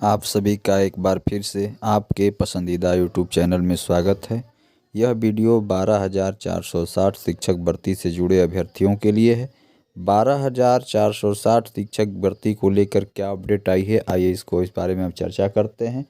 आप सभी का एक बार फिर से आपके पसंदीदा यूट्यूब चैनल में स्वागत है। यह वीडियो 12,460 शिक्षक भर्ती से जुड़े अभ्यर्थियों के लिए है। 12,460 शिक्षक भर्ती को लेकर क्या अपडेट आई है, आइए इस बारे में हम चर्चा करते हैं।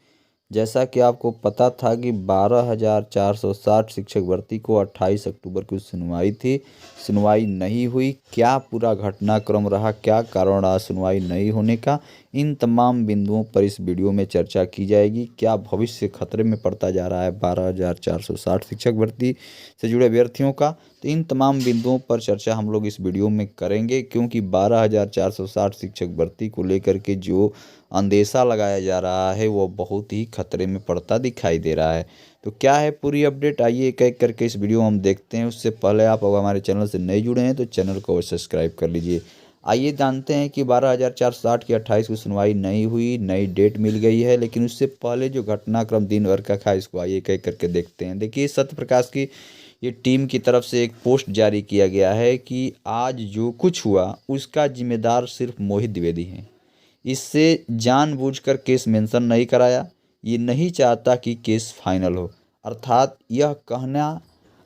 जैसा कि आपको पता था कि 12,460 शिक्षक भर्ती को 28 अक्टूबर को सुनवाई थी। सुनवाई नहीं हुई, क्या पूरा घटनाक्रम रहा, क्या कारण रहा सुनवाई नहीं होने का, इन तमाम बिंदुओं पर इस वीडियो में चर्चा की जाएगी। क्या भविष्य खतरे में पड़ता जा रहा है 12,460 शिक्षक भर्ती से जुड़े अभ्यर्थियों का, तो इन तमाम बिंदुओं पर चर्चा हम लोग इस वीडियो में करेंगे। क्योंकि 12,460 शिक्षक भर्ती को लेकर के जो अंदेशा लगाया जा रहा है वो बहुत ही खतरे में पड़ता दिखाई दे रहा है। तो क्या है पूरी अपडेट, आइए एक एक करके इस वीडियो में हम देखते हैं। उससे पहले आप अगर हमारे चैनल से नए जुड़े हैं तो चैनल को सब्सक्राइब कर लीजिए। आइए जानते हैं कि 12,460 की 28 की सुनवाई नहीं हुई, नई डेट मिल गई है। लेकिन उससे पहले जो घटनाक्रम दिन भर का था इसको आइए एक एक करके देखते हैं। देखिए, सत्य प्रकाश की ये टीम की तरफ से एक पोस्ट जारी किया गया है कि आज जो कुछ हुआ उसका जिम्मेदार सिर्फ मोहित द्विवेदी हैं। इससे जानबूझकर केस मेंशन नहीं कराया, ये नहीं चाहता कि केस फाइनल हो। अर्थात यह कहना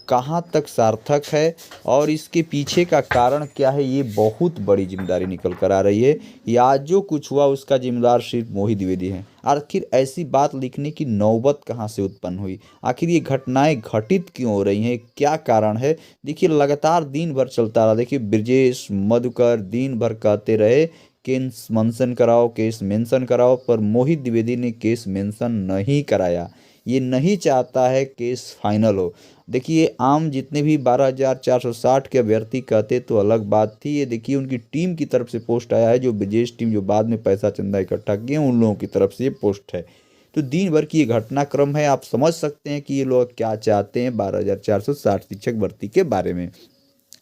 कहाँ तक सार्थक है और इसके पीछे का कारण क्या है, ये बहुत बड़ी जिम्मेदारी निकल कर आ रही है। या आज जो कुछ हुआ उसका जिम्मेदार सिर्फ मोहित द्विवेदी हैं। आखिर ऐसी बात लिखने की नौबत कहाँ से उत्पन्न हुई, आखिर ये घटनाएं घटित क्यों हो रही हैं, क्या कारण है। देखिए, लगातार दिन भर चलता रहा। देखिए, ब्रजेश मधुकर दिन भर कहते रहे केस मेंशन कराओ, केस मेंशन कराओ, पर मोहित द्विवेदी ने केस मेंशन नहीं कराया। ये नहीं चाहता है केस फाइनल हो। देखिए, आम जितने भी 12,460 के अभ्यर्थी कहते तो अलग बात थी। ये देखिए, उनकी टीम की तरफ से पोस्ट आया है, जो ब्रजेश टीम जो बाद में पैसा चंदा इकट्ठा किए उन लोगों की तरफ से ये पोस्ट है। तो दिन भर की ये घटनाक्रम है, आप समझ सकते हैं कि ये लोग क्या चाहते हैं 12,460 शिक्षक भर्ती के बारे में।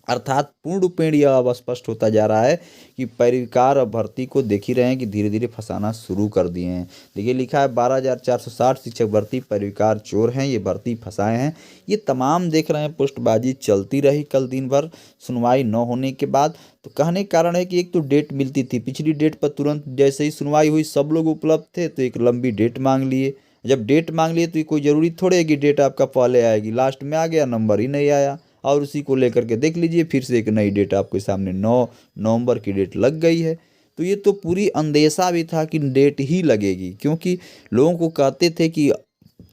अर्थात पूर्ण रूपेण यह अब स्पष्ट होता जा रहा है कि परिवार अब भर्ती को देख ही रहे हैं कि धीरे धीरे फंसाना शुरू कर दिए हैं। देखिए, लिखा है 12,460 शिक्षक भर्ती परिवार चोर हैं, ये भर्ती फंसाए हैं। ये तमाम देख रहे हैं, पोस्टबाजी चलती रही कल दिन भर सुनवाई न होने के बाद। तो कहने का कारण है कि एक तो डेट मिलती थी, पिछली डेट पर तुरंत जैसे ही सुनवाई हुई सब लोग उपलब्ध थे तो एक लंबी डेट मांग लिए। जब डेट मांग लिए तो ये कोई ज़रूरी थोड़े है कि डेट आपका पहले आएगी, लास्ट में आ गया, नंबर ही नहीं आया। और उसी को लेकर के देख लीजिए, फिर से एक नई डेट आपके सामने 9 नवंबर की डेट लग गई है। तो ये तो पूरी अंदेशा भी था कि डेट ही लगेगी, क्योंकि लोगों को कहते थे कि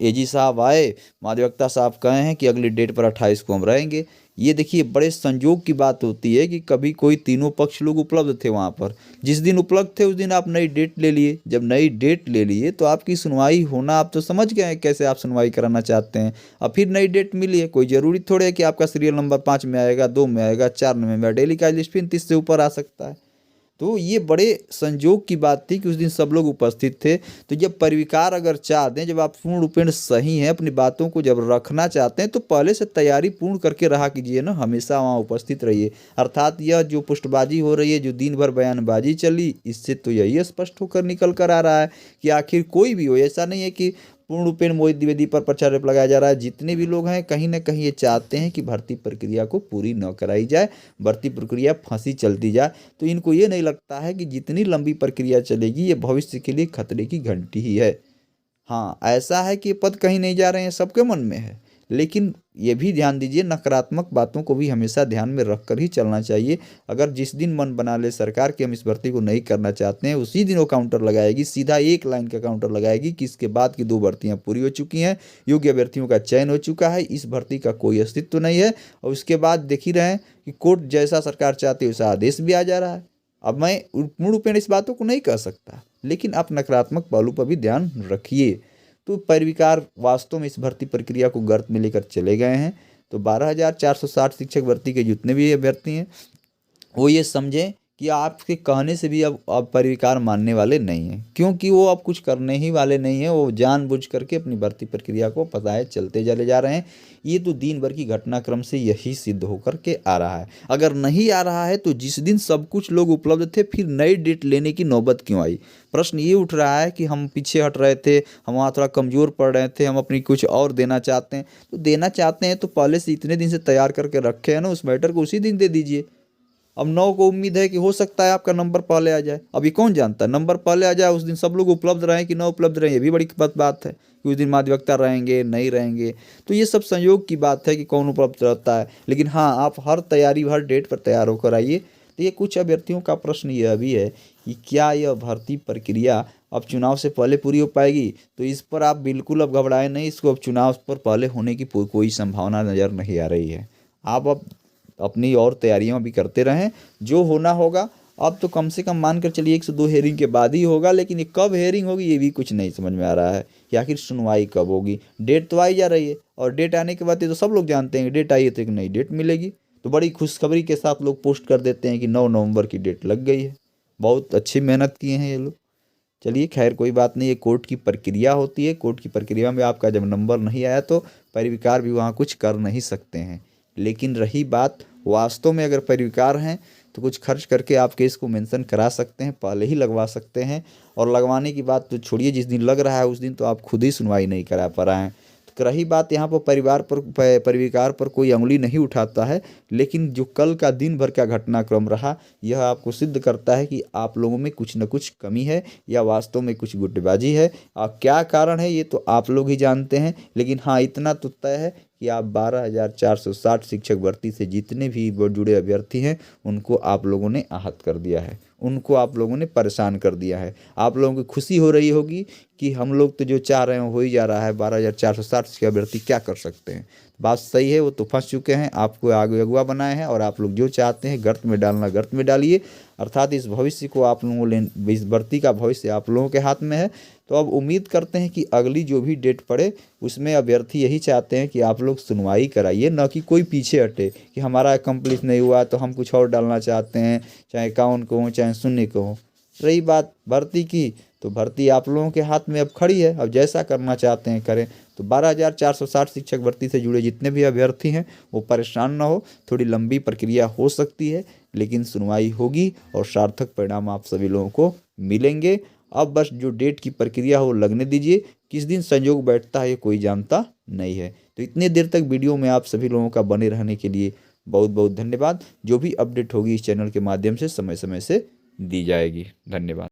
एजी साहब आए, महाधिवक्ता साहब कहे हैं कि अगली डेट पर 28 को हम रहेंगे। ये देखिए, बड़े संजोग की बात होती है कि कभी कोई तीनों पक्ष लोग उपलब्ध थे वहाँ पर। जिस दिन उपलब्ध थे उस दिन आप नई डेट ले लिए। जब नई डेट ले लिए तो आपकी सुनवाई होना, आप तो समझ गए हैं कैसे आप सुनवाई कराना चाहते हैं। अब फिर नई डेट मिली है, कोई ज़रूरी थोड़े है कि आपका सीरियल नंबर 5 में आएगा, 2 में आएगा, 4 में आएगा। डेली का लिस्ट फिर 30 से ऊपर आ सकता है। तो ये बड़े संजोग की बात थी कि उस दिन सब लोग उपस्थित थे। तो जब परिवार अगर चाहते हैं, जब आप पूर्ण रूपेण सही हैं, अपनी बातों को जब रखना चाहते हैं तो पहले से तैयारी पूर्ण करके रहा कीजिए ना, हमेशा वहाँ उपस्थित रहिए। अर्थात यह जो पुष्टबाजी हो रही है, जो दिन भर बयानबाजी चली, इससे तो यही स्पष्ट होकर निकल कर आ रहा है कि आखिर कोई भी हो, ऐसा नहीं है कि पूर्ण रूपेण मोहित द्विवेदी पर प्रचार लगाया जा रहा है। जितने भी लोग हैं कहीं ना कहीं ये चाहते हैं कि भर्ती प्रक्रिया को पूरी न कराई जाए, भर्ती प्रक्रिया फंसी चलती जाए। तो इनको ये नहीं लगता है कि जितनी लंबी प्रक्रिया चलेगी ये भविष्य के लिए खतरे की घंटी ही है। हाँ, ऐसा है कि पद कहीं नहीं जा रहे हैं, सबके मन में है। लेकिन ये भी ध्यान दीजिए, नकारात्मक बातों को भी हमेशा ध्यान में रख कर ही चलना चाहिए। अगर जिस दिन मन बना ले सरकार कि हम इस भर्ती को नहीं करना चाहते हैं, उसी दिन वो काउंटर लगाएगी, सीधा एक लाइन का काउंटर लगाएगी कि इसके बाद की 2 भर्तियां पूरी हो चुकी हैं, योग्य अभ्यर्थियों का चयन हो चुका है, इस भर्ती का कोई अस्तित्व नहीं है। और उसके बाद देख ही रहे हैं कि कोर्ट जैसा सरकार चाहती है वैसा आदेश भी आ जा रहा है। अब मैं पूर्ण रूपेण इस बातों को नहीं कह सकता, लेकिन आप नकारात्मक पहलू पर भी ध्यान रखिए। तो परिवार वास्तव में इस भर्ती प्रक्रिया को गर्त में लेकर चले गए हैं। तो 12,460 शिक्षक भर्ती के जितने भी अभ्यर्थी हैं वो ये समझें कि आपके कहने से भी अब परिवार मानने वाले नहीं हैं, क्योंकि वो अब कुछ करने ही वाले नहीं हैं। वो जानबूझ करके अपनी भर्ती प्रक्रिया को फंसाए चलते चले जा रहे हैं। ये तो दिन भर की घटनाक्रम से यही सिद्ध होकर के आ रहा है। अगर नहीं आ रहा है तो जिस दिन सब कुछ लोग उपलब्ध थे फिर नई डेट लेने की नौबत क्यों आई। प्रश्न ये उठ रहा है कि हम पीछे हट रहे थे, हम वहाँ थोड़ा कमज़ोर पड़ रहे थे, हम अपनी कुछ और देना चाहते हैं। तो देना चाहते हैं तो पहले से इतने दिन से तैयार करके रखे हैं ना, उस मैटर को उसी दिन दे दीजिए। अब 9 को उम्मीद है कि हो सकता है आपका नंबर पहले आ जाए। अब ये कौन जानता है, नंबर पहले आ जाए उस दिन सब लोग उपलब्ध रहें कि न उपलब्ध रहें, ये भी बड़ी बात है कि उस दिन महाधिवक्ता रहेंगे नहीं रहेंगे। तो ये सब संयोग की बात है कि कौन उपलब्ध रहता है। लेकिन हाँ, आप हर तैयारी हर डेट पर तैयार होकर आइए। तो ये कुछ अभ्यर्थियों का प्रश्न यह भी है कि क्या यह भर्ती प्रक्रिया अब चुनाव से पहले पूरी हो पाएगी। तो इस पर आप बिल्कुल अब घबराएं नहीं, इसको अब चुनाव पर पहले होने की कोई संभावना नज़र नहीं आ रही है। आप अब अपनी और तैयारियां भी करते रहें, जो होना होगा। अब तो कम से कम मानकर चलिए 1 से 2 हेयरिंग के बाद ही होगा, लेकिन ये कब हेयरिंग होगी ये भी कुछ नहीं समझ में आ रहा है कि आखिर सुनवाई कब होगी। डेट तो आई जा रही है और डेट आने के बाद ये तो सब लोग जानते हैं कि डेट आई है तो एक नई डेट मिलेगी। तो बड़ी खुशखबरी के साथ लोग पोस्ट कर देते हैं कि 9 नवंबर की डेट लग गई है। बहुत अच्छी मेहनत किए हैं ये लोग। चलिए खैर कोई बात नहीं, ये कोर्ट की प्रक्रिया होती है। कोर्ट की प्रक्रिया में आपका जब नंबर नहीं आया तो पैरविकार भी वहाँ कुछ कर नहीं सकते हैं। लेकिन रही बात वास्तव में अगर पैरविकार हैं तो कुछ खर्च करके आप केस को मेंशन करा सकते हैं, पहले ही लगवा सकते हैं। और लगवाने की बात तो छोड़िए, जिस दिन लग रहा है उस दिन तो आप खुद ही सुनवाई नहीं करा पा रहे हैं। तो रही बात यहाँ पर पैरविकार पर कोई उंगली नहीं उठाता है, लेकिन जो कल का दिन भर का घटनाक्रम रहा यह आपको सिद्ध करता है कि आप लोगों में कुछ न कुछ कमी है या वास्तव में कुछ गुटबाजी है। क्या कारण है ये तो आप लोग ही जानते हैं। लेकिन हाँ, इतना तो तय है कि आप 12,460 शिक्षक भर्ती से जितने भी जुड़े अभ्यर्थी हैं उनको आप लोगों ने आहत कर दिया है, उनको आप लोगों ने परेशान कर दिया है। आप लोगों को खुशी हो रही होगी कि हम लोग तो जो चाह रहे हैं हो ही जा रहा है, 12,460 शिक्षक अभ्यर्थी क्या कर सकते हैं। बात सही है, वो तो फंस चुके हैं, आपको आगे अगुआ बनाए हैं और आप लोग जो चाहते हैं गर्त में डालना गर्त में डालिए। अर्थात इस भविष्य को आप लोगों ने, इस भर्ती का भविष्य आप लोगों के हाथ में है। तो अब उम्मीद करते हैं कि अगली जो भी डेट पड़े उसमें अभ्यर्थी यही चाहते हैं कि आप लोग सुनवाई कराइए, न कि कोई पीछे हटे कि हमारा कंप्लीट नहीं हुआ तो हम कुछ और डालना चाहते हैं, चाहे इक्यावन को हो चाहे 0 को हो। रही बात भर्ती की, तो भर्ती आप लोगों के हाथ में अब खड़ी है, अब जैसा करना चाहते हैं करें। तो 12,460 शिक्षक भर्ती से जुड़े जितने भी अभ्यर्थी हैं वो परेशान ना हो, थोड़ी लंबी प्रक्रिया हो सकती है लेकिन सुनवाई होगी और सार्थक परिणाम आप सभी लोगों को मिलेंगे। अब बस जो डेट की प्रक्रिया हो लगने दीजिए, किस दिन संयोग बैठता है ये कोई जानता नहीं है। तो इतने देर तक वीडियो में आप सभी लोगों का बने रहने के लिए बहुत बहुत धन्यवाद। जो भी अपडेट होगी इस चैनल के माध्यम से समय समय से दी जाएगी। धन्यवाद।